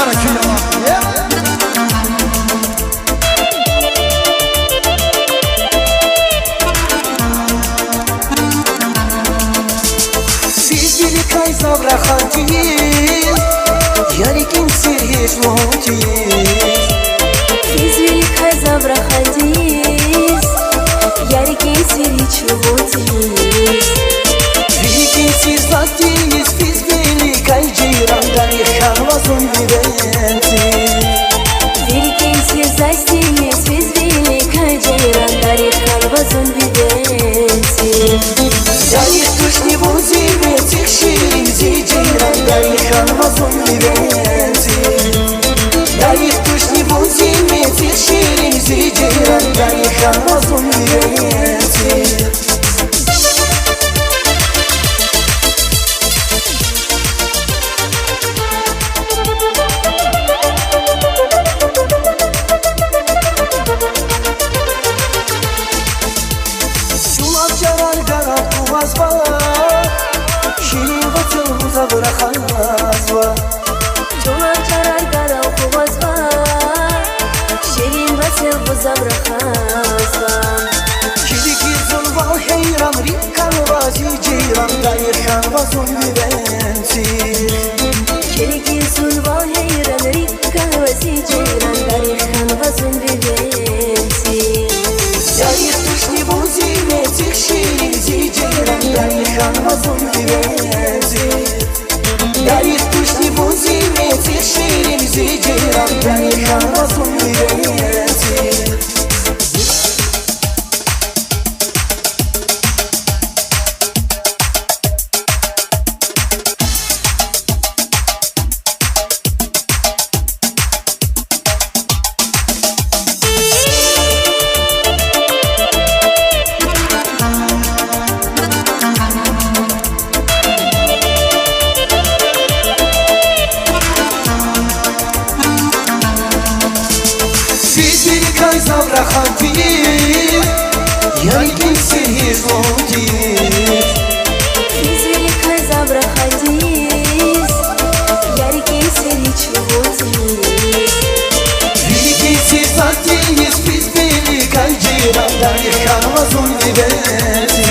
Sara Külama. Sizleri kaysa bırakacağız, yarıkin sirgeç olacağız. Sizleri kaysa bırakacağız, yarıkin sirgeç olacağız. Yarıkin sirzatıyız, sizleri kaycırandan yıkanmazın bilensiz. Yarıkin sirzatıyız, sizleri kaycırandan yıkanmazın bilensiz. Yarık tuşni buzime tekşirin ziciranda yıkanmazın bilensiz. Yarık tuşni buzime tekşirin ziciranda yıkanmazın bilensiz. Çoğan çarar gara okuvaz var, şirin vasıl buza bırakaz var. Kiliki zulva heyran rikkan vazi ceyrandan yıkanmazın bilensiz. Kiliki zulva heyran rikkan vazi ceyrandan yıkanmazın bilensiz. Yarık tuşni buzime tekşirin ziceyrandan yıkanmazın bilensiz. Yarık tuşni buzime tekşirin ziceyrandan yıkanmazın bilensiz. Sizleri kaysa bırakacağız, yarıkin sirgeç olacağız. Sizleri kaysa bırakacağız, yarıkin sirgeç olacağız. Yarıkin sirzatıyız, bizleri kaycırandan yıkanmazın bilensiz.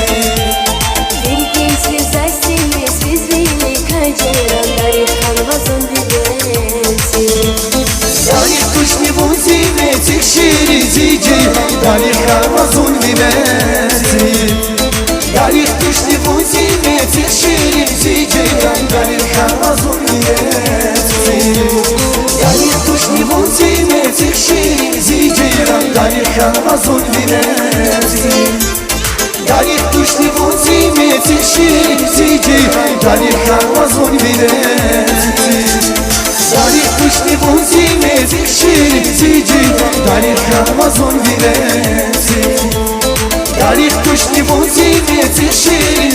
Yarıkin sirzatıyız, bizleri kaycırandan yıkanmazın bilensiz. Yarık tuşni buzime tekşirin ziceyrandan yıkanmazın bilensiz. Yarık tuşni buzime tekşirin ziceyrandan yıkanmazın bilensiz. Yarık tuşni buzime tekşirin ziceyrandan yıkanmazın bilensiz. Yarık tuşni buzime tekşirin ziceyrandan yıkanmazın bilensiz. Yarık tuşni buzime tekşirin ziceyrandan yıkanmazın bilensiz. Yarık tuşni buzime tekşirin